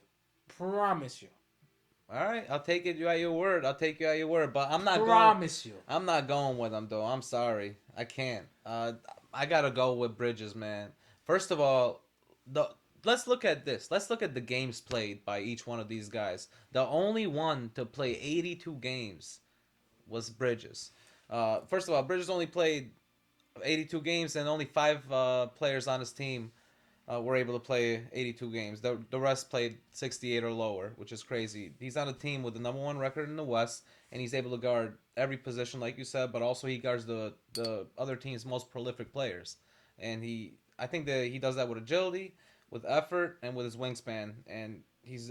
All right, I'll take you at your word. But I'm not I'm not going with him though. I'm sorry, I can't. I gotta go with Bridges, man. First of all, let's look at this. Let's look at the games played by each one of these guys. The only one to play 82 games was Bridges. First of all, Bridges only played 82 games, and only 5 players on his team were able to play 82 games. The rest played 68 or lower, which is crazy. He's on a team with the #1 record in the West, and he's able to guard every position, like you said, but also he guards the other team's most prolific players. And I think that he does that with agility, with effort, and with his wingspan. And he's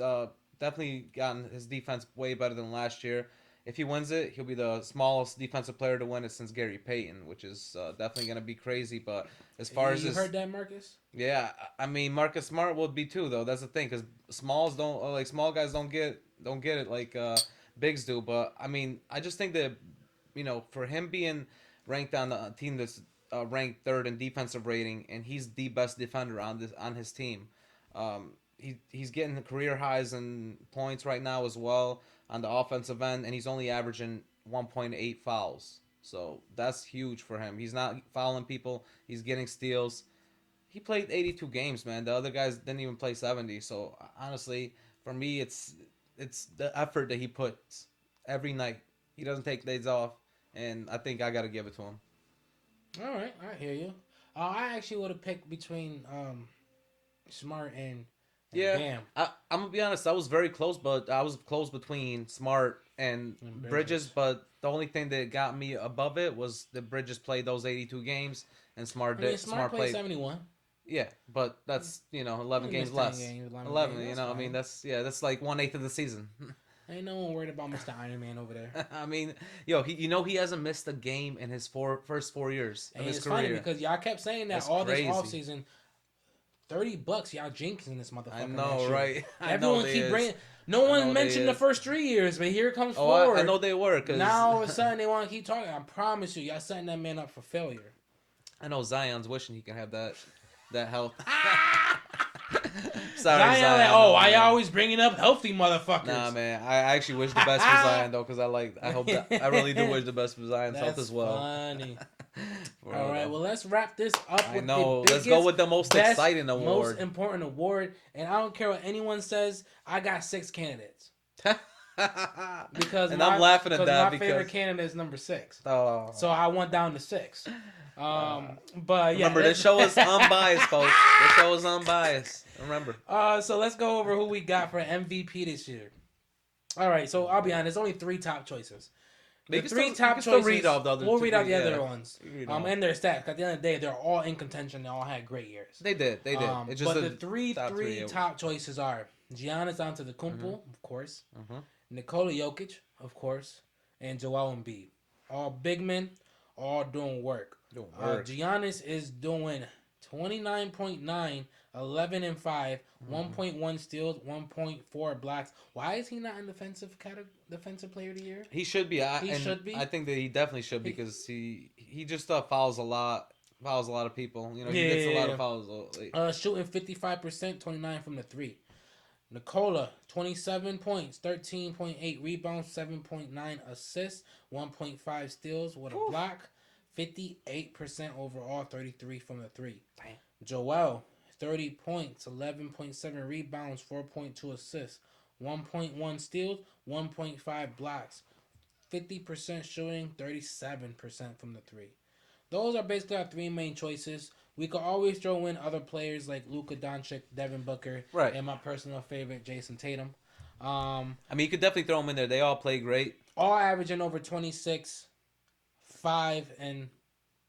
definitely gotten his defense way better than last year. If he wins it, he'll be the smallest defensive player to win it since Gary Payton, which is definitely going to be crazy. But as far as you heard that, Marcus? Yeah, I mean Marcus Smart will be too, though. That's the thing, because small guys don't get it like bigs do. But I mean, I just think that for him being ranked on a team that's ranked 3rd in defensive rating, and he's the best defender on his team. He's getting the career highs in points right now as well on the offensive end, and he's only averaging 1.8 fouls. So that's huge for him. He's not fouling people. He's getting steals. He played 82 games, man. The other guys didn't even play 70. So honestly, for me, it's the effort that he puts every night. He doesn't take days off, and I think I got to give it to him. All right, I hear you. I actually would have picked between Smart and Bam. I'm gonna be honest. I was very close, but I was close between Smart and Bridges. But the only thing that got me above it was that Bridges played those 82 games, and Smart played 71. Yeah, but that's 11 games less. 11. I mean that's like 1/8 of the season. Ain't no one worried about Mr. Iron Man over there. I mean, he hasn't missed a game in his first 4 years of his career. It's funny because y'all kept saying that this offseason. $30, y'all Jenkins this motherfucker. I know, right? Everyone keep bringing. No one mentioned the first 3 years, but here it comes forward. I know they were. Cause now all of a sudden they want to keep talking. I promise you, y'all setting that man up for failure. I know Zion's wishing he can have that health. Sorry, Zion. I always bringing up healthy motherfuckers. Nah, man. I actually wish the best for Zion though, because I really do wish the best for Zion's health as well. Funny. All right, well, let's wrap this up with let's go with the most exciting award. Most important award. And I don't care what anyone says, I got 6 candidates. I'm laughing at that because my favorite candidate is number 6. Oh. So I went down to 6. But yeah. Remember, this show is unbiased, folks. This show is unbiased. Remember. So let's go over who we got for MVP this year. All right, so I'll be honest, only 3 top choices. The 3 top choices. Read off the other we'll read out the other ones. And their stats. At the end of the day, they're all in contention. They all had great years. They did. It's just but the three top choices are Giannis Antetokounmpo, of course, Nikola Jokic, of course, and Joel Embiid. All big men, all doing work. Giannis is doing 29.9, 11 and 5, 1.1 steals, 1.4 blocks. Why is he not in defensive player of the year? He should be. He should be. I think that he definitely should because he just fouls a lot. fouls a lot of people. You know, he gets a lot of fouls. Shooting 55%, 29 from the three. Nikola, 27 points, 13.8 rebounds, 7.9 assists, 1.5 steals with a block, 58% overall, 33 from the three. Damn. Joel, 30 points, 11.7 rebounds, 4.2 assists, 1.1 steals, 1.5 blocks, 50% shooting, 37% from the three. Those are basically our three main choices. We could always throw in other players like Luka Doncic, Devin Booker, right, and my personal favorite, Jason Tatum. I mean, you could definitely throw them in there. They all play great. All averaging over 26, 5, and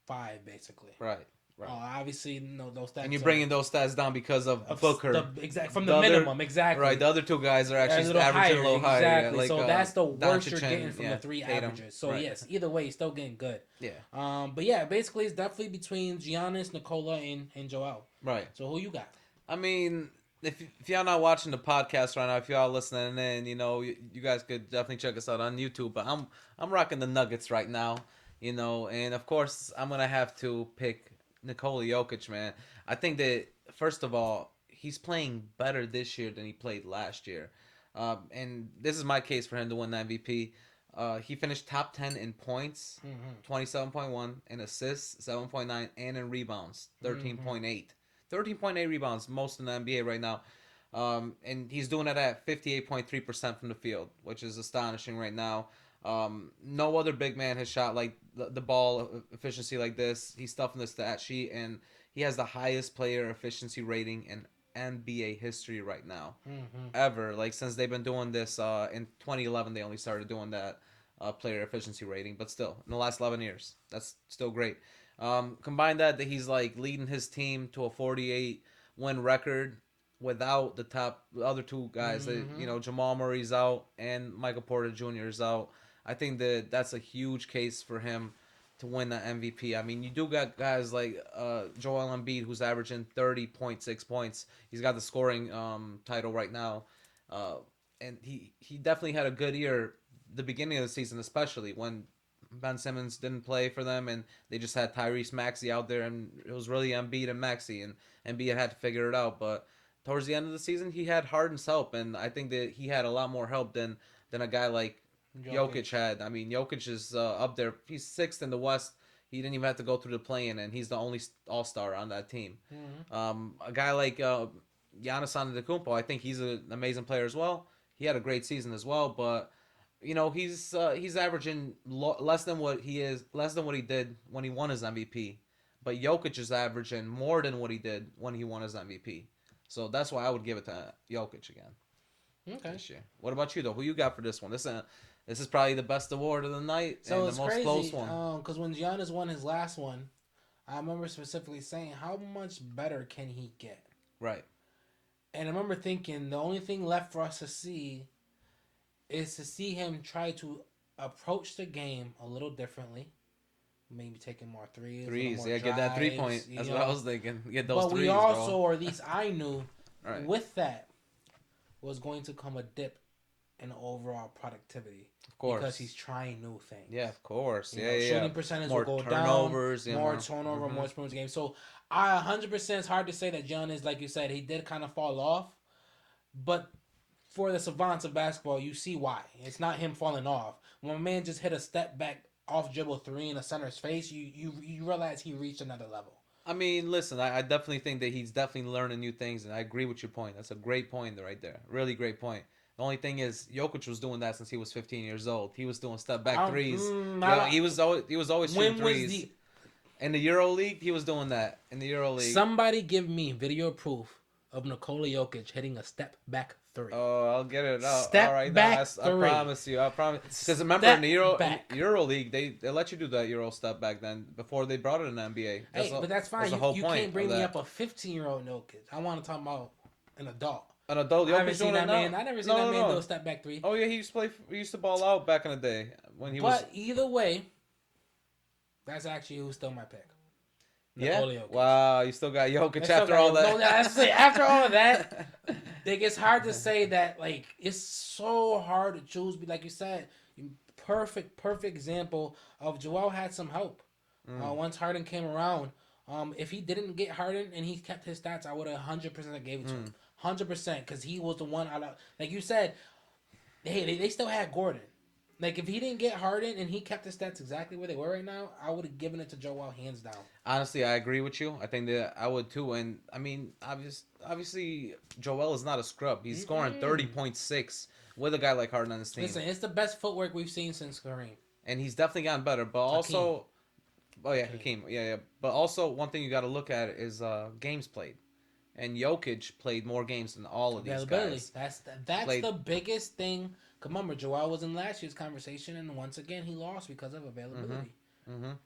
5, basically. Right. Right. Obviously, no, those stats. And you're bringing those stats down because of Booker. From the minimum, exactly. Right. The other two guys are actually averaging a little higher. Exactly. Like, so that's the worst you're getting and, from the three Tatum. averages. So, yes, either way, you're still getting good. Yeah. But, yeah, basically, it's definitely between Giannis, Nikola, and Joel. Right. So, who you got? I mean, if y'all not watching the podcast right now, if y'all listening in, you know, you guys could definitely check us out on YouTube. But I'm rocking the Nuggets right now, you know, and of course I'm gonna have to pick Nikola Jokic, man. I think that first of all, he's playing better this year than he played last year, and this is my case for him to win the MVP. He finished top 10 in points, 27.1, in assists, 7.9, and in rebounds, 13.8. 13.8 rebounds, most in the NBA right now. And he's doing it at 58.3% from the field, which is astonishing right now. No other big man has shot like the ball efficiency like this. He's stuffing the stat sheet, and he has the highest player efficiency rating in NBA history right now, ever. Like since they've been doing this in 2011, they only started doing that player efficiency rating. But still, in the last 11 years, that's still great. Combine that he's like leading his team to a 48 win record without the other two guys. That, you know, Jamal Murray's out and Michael Porter Jr. is out. I think that that's a huge case for him to win the MVP. I mean, you do got guys like Joel Embiid, who's averaging 30.6 points. He's got the scoring title right now, and he definitely had a good year the beginning of the season, especially when Ben Simmons didn't play for them, and they just had Tyrese Maxey out there, and it was really Embiid and Maxey, and Embiid had to figure it out. But towards the end of the season, he had Harden's help, and I think that he had a lot more help than a guy like Jokic had. I mean, Jokic is up there. He's sixth in the West. He didn't even have to go through the play-in, and he's the only All-Star on that team. A guy like Giannis Antetokounmpo, I think he's an amazing player as well. He had a great season as well, but you know, he's averaging less than what he did when he won his MVP. But Jokic is averaging more than what he did when he won his MVP. So that's why I would give it to Jokic again. Okay. This year. What about you though? Who you got for this one? This is probably the best award of the night and the most close one. Because when Giannis won his last one, I remember specifically saying, how much better can he get? Right. And I remember thinking the only thing left for us to see is to see him try to approach the game a little differently. Maybe taking more threes. More yeah, drives, get that 3-point. That's what I was thinking. Get those but threes, we also, bro. or at least I knew, right. with that was going to come a dip in overall productivity. Of course. Because he's trying new things. Yeah, of course. Shooting percentage more will go turnovers, down. More turnover, more spoons game. So, 100% it's hard to say that Giannis, like you said, he did kind of fall off. But for the savants of basketball, you see why. It's not him falling off. When a man just hit a step back off dribble three in a center's face, you realize he reached another level. I mean, listen, I definitely think that he's definitely learning new things, and I agree with your point. That's a great point right there. Really great point. The only thing is, Jokic was doing that since he was 15 years old. He was doing step back threes. He was always shooting threes. In the EuroLeague, he was doing that. In the EuroLeague. Somebody give me video proof of Nikola Jokic hitting a step back three. Oh, I'll get it out. Step all right, back I promise you. I promise. Because remember, in the EuroLeague, they let you do that Euro step back then before they brought it in the NBA. But that's fine. You can't bring me up a 15-year-old Jokic. I want to talk about an adult. An adult. I never seen that man. I never seen that man do a step back three. Oh yeah, he used to ball out back in the day when he was. But either way, that's actually who's still my pick. Yeah. Jokic. Wow, you still got Jokic after all that. No, after all of that, like it's hard to say that. Like it's so hard to choose. But like you said, perfect example of Joel had some help. Once Harden came around, If he didn't get Harden and he kept his stats, I would have 100% gave it to him. 100%, because he was the one out of, like you said, they still had Gordon. Like, if he didn't get Harden and he kept his stats exactly where they were right now, I would have given it to Joel hands down. Honestly, I agree with you. I think that I would too. And I mean, obviously, Joel is not a scrub. He's scoring 30.6 with a guy like Harden on his team. Listen, it's the best footwork we've seen since Kareem. And he's definitely gotten better. But also, Hakeem. Yeah. But also, one thing you got to look at is games played. And Jokic played more games than all of these guys. That's the biggest thing. Remember, Joel was in last year's conversation, and once again, he lost because of availability.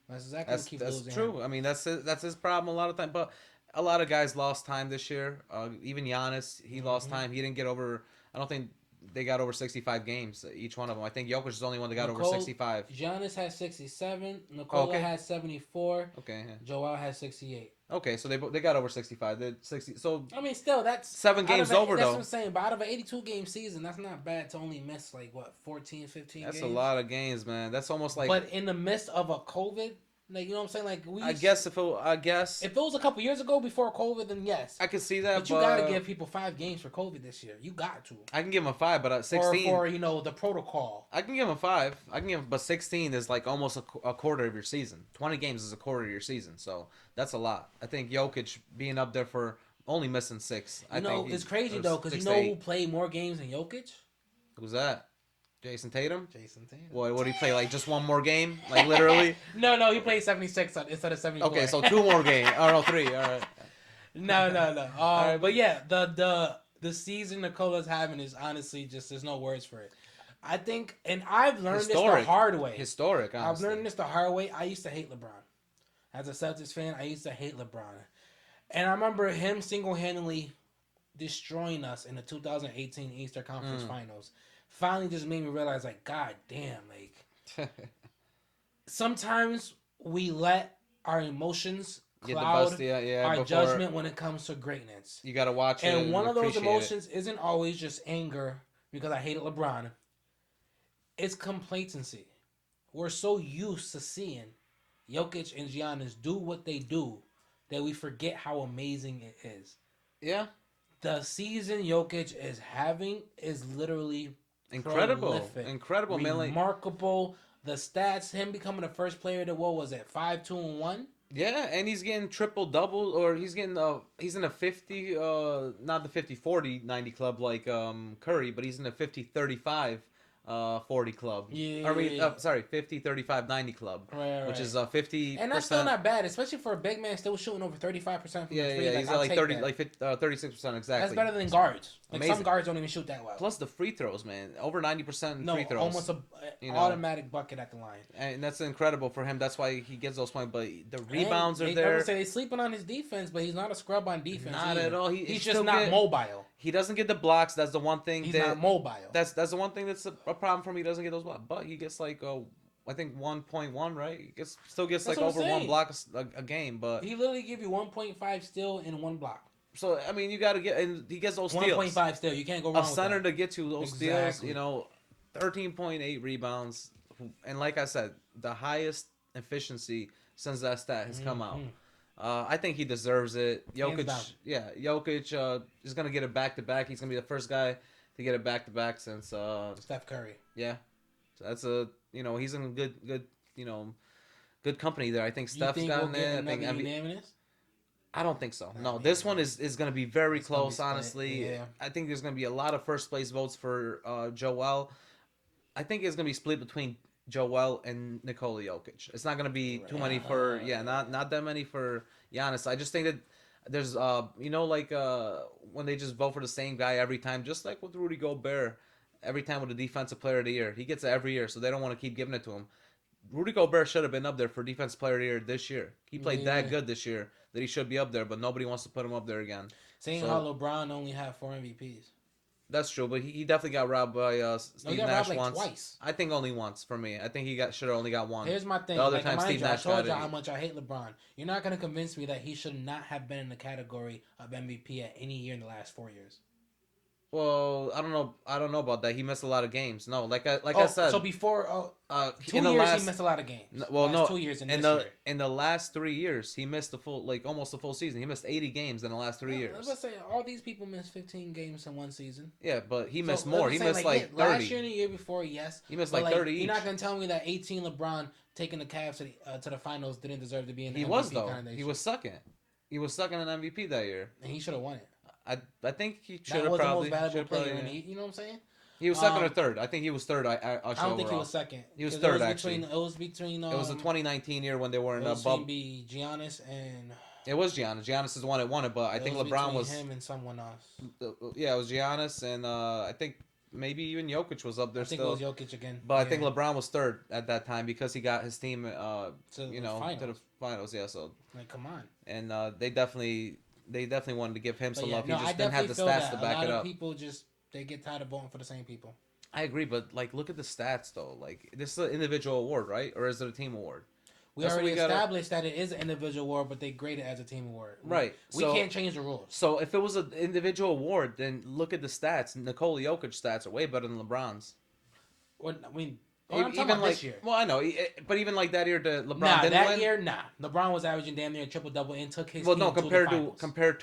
That's exactly what keeps losing. That's true. I mean, that's his problem a lot of time. But a lot of guys lost time this year. Even Giannis, he lost time. He didn't get over. I don't think they got over 65 games, each one of them. I think Jokic is the only one that got over 65. Giannis has 67. Nikola has 74. Okay. Yeah. Joel has 68. Okay, so they got over 65. They 60. So I mean, still that's 7 games over that's though. What I'm saying. But out of an 82 game season, that's not bad to only miss like what 14, 15 That's games. a lot of games, man. That's almost like. But in the midst of a COVID. Like, you know what I'm saying? Like, if it was a couple years ago before COVID, then yes. I could see that. But you gotta give people 5 games for COVID this year. You got to. I can give them a 5, but 16. Or the protocol. I can give them a 5. But 16 is like almost a quarter of your season. 20 games is a quarter of your season, so that's a lot. I think Jokic being up there for only missing 6. It's crazy though, because who played more games than Jokic? Who's that? Jason Tatum? Jason Tatum. What did he play? Like just one more game? Like literally? No, he played 76 instead of 74. Okay, so 2 more games. Oh, no, 3. All right. No. Right. But yeah, the season Nikola's having is honestly just, there's no words for it. I think, and I've learned this the hard way. Historic, honestly. I've learned this the hard way. I used to hate LeBron. As a Celtics fan, I used to hate LeBron. And I remember him single-handedly destroying us in the 2018 Eastern Conference Finals. Finally just made me realize, like, god damn, like, sometimes we let our emotions cloud our judgment when it comes to greatness. You gotta watch it. And one of those emotions isn't always just anger because I hated LeBron. It's complacency. We're so used to seeing Jokic and Giannis do what they do that we forget how amazing it is. Yeah. The season Jokic is having is literally incredible, remarkable. The stats, him becoming the first player to 5-2-1. Yeah, and he's getting triple double, or he's getting he's in a 50 not the 50-40-90 club like Curry, but he's in a 50-35 40 club. Yeah. I mean, sorry, 50-35-90 club, right. Which is 50%. And that's still not bad, especially for a big man still shooting over 35% from the three. Yeah, he's like 36% exactly. That's better than guards. Like some guards don't even shoot that well. Plus the free throws, man, over 90% free throws. Almost an automatic bucket at the line. And that's incredible for him. That's why he gets those points. But the rebounds are there. They're sleeping on his defense, but he's not a scrub on defense. Not at all. He's just not mobile. He doesn't get the blocks. That's the one thing. He's not mobile. That's the one thing that's a problem for me. He doesn't get those blocks, but he gets like I think 1.1, right? He still gets like over 1 block a game, but he literally give you 1.5 steal in 1 block. So I mean, you got to get, and he gets those steals. 1.5 steal. You can't go wrong. A center with that. To get to those steals, 13.8 rebounds, and like I said, the highest efficiency since that stat has come out. I think he deserves it. Jokic is gonna get it back to back. He's gonna be the first guy to get it back to back since Steph Curry. Yeah, so that's he's in good company there. I think Steph's gotten it. I think I don't think so. No, this one is going to be very close, honestly. Yeah. I think there's going to be a lot of first place votes for Joel. I think it's going to be split between Joel and Nikola Jokic. It's not going to be too many for not that many for Giannis. I just think that there's when they just vote for the same guy every time, just like with Rudy Gobert, every time with the defensive player of the year. He gets it every year, so they don't want to keep giving it to him. Rudy Gobert should have been up there for defensive player of the year this year. He played that good this year that he should be up there, but nobody wants to put him up there again. Saying how LeBron only had 4 MVPs. That's true, but he definitely got robbed by Steve Nash once. Twice. I think only once for me. I think he should have only got one. Here's my thing. The other time Steve Nash got it. I told you how much I hate LeBron. You're not going to convince me that he should not have been in the category of MVP at any year in the last 4 years. Well, I don't know about that. He missed a lot of games. No, I said. So before In the 2 years last, he missed a lot of games. well, no, 2 years in in this the year. in the last 3 years, he missed the full, like almost the full season. He missed 80 games in the last 3 years. I was about to say all these people missed 15 games in one season. Yeah, but he So, missed I more. was He saying, missed yeah, 30. last year and the year before, yes. He missed But, like 30 You're each. not gonna tell me that 18 LeBron taking the Cavs to the finals didn't deserve to be in the He MVP was though. conversation. He was second. He was second in MVP that year. And he should have won it. I think he should That have was probably. the most valuable player, Probably, and yeah. you know what I'm saying? He was second or third. I think he was third. I don't think he was second. He was 'Cause third, actually. It was between. It was the 2019 year when they were in It a was bubble. be Giannis and. It was Giannis. Giannis is the one that won it, but I think LeBron was him and someone else. Yeah, it was Giannis, and I think maybe even Jokic was up there I think still. it was Jokic again. But I think LeBron was third at that time because he got his team, to the finals. Yeah, so like, come on. and they definitely wanted to give him some love. He I just didn't have the feel stats that. to back a lot it of up. people just they get tired of voting for the same people. I agree, but like, look at the stats though. Like, this is an individual award, right? Or is it a team award? We already established that it is an individual award, but they grade it as a team award. Right. We can't change the rules. So if it was an individual award, then look at the stats. Nikola Jokic stats are way better than LeBron's. Well, I mean, I'm talking even about like this year. Well, I know, but even like that year, LeBron Nah, didn't that win. year, nah. LeBron was averaging damn near a triple double and took his Well, team no, to compared the to finals. compared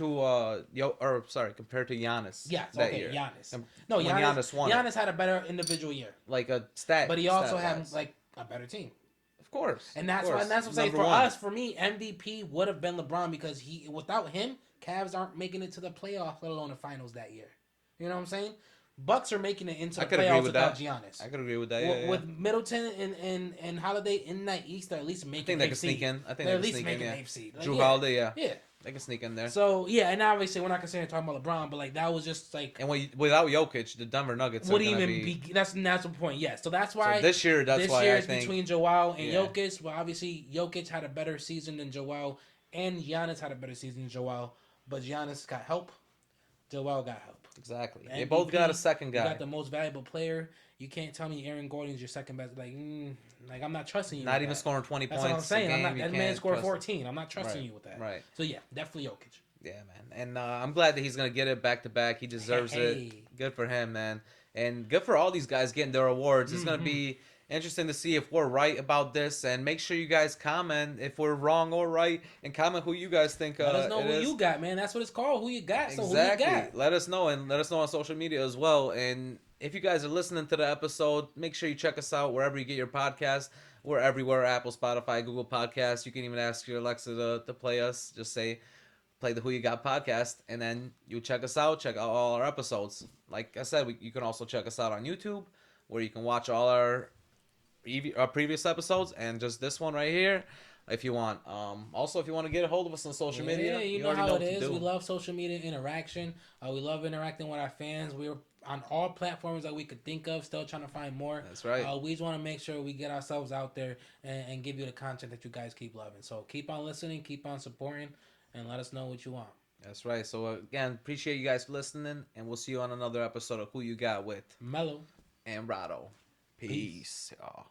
Giannis. Yes, that okay, year. Giannis. No, When Giannis won Giannis had a better individual year, like a stat, but he also had wise. like a better team. Of course, And that's of course. why that's what I'm saying. Number For one. us, for me, MVP would have been LeBron because without him, Cavs aren't making it to the playoffs, let alone the finals that year. You know what I'm saying? Bucks are making it into the playoffs without Giannis. I could agree with that. Yeah, With Middleton and Holiday in that East, they're at least making. I think they can sneak in. I think they're they at can least sneak in. making Yeah. eighth seed. Like, Drew Holiday, yeah. Yeah. They can sneak in there. So yeah, and obviously we're not considering talking about LeBron, but like that was just like. And without Jokic, the Denver Nuggets would are even be. That's the point. Yes, so that's why So this year, it's I think between Joel and yeah. Jokic. Well, obviously Jokic had a better season than Joel, and Giannis had a better season than Joel. But Giannis got help. Joel got help. Exactly. MVP, They both got a second guy. You got the most valuable player. You can't tell me Aaron Gordon's your second best. Like I'm not trusting you. Not with even that. scoring 20 That's points. what I'm saying. A game, that man scored 14. I'm not trusting you with that. Right. So yeah, definitely Jokic. Yeah, man. And I'm glad that he's going to get it back to back. He deserves Hey. it. Good for him, man. And good for all these guys getting their awards. It's going to Mm-hmm. be interesting to see if we're right about this. And make sure you guys comment if we're wrong or right. And comment who you guys think Let us know it who is. you got, man. That's what it's called. Who you got. So Exactly. who you got? Let us know. And let us know on social media as well. And if you guys are listening to the episode, make sure you check us out wherever you get your podcast. We're everywhere. Apple, Spotify, Google Podcasts. You can even ask your Alexa to play us. Just say, play the Who You Got podcast, and then you check us out. Check out all our episodes. Like I said, you can also check us out on YouTube, where you can watch all our previous episodes and just this one right here, if you want. Also, if you want to get a hold of us on social media, you know already how what it to is. do. We love social media interaction. We love interacting with our fans. We're on all platforms that we could think of. Still trying to find more. That's right. We just want to make sure we get ourselves out there and give you the content that you guys keep loving. So keep on listening, keep on supporting, and let us know what you want. That's right. So again, appreciate you guys for listening, and we'll see you on another episode of Who You Got with Mellow and Rado. Peace. Y'all.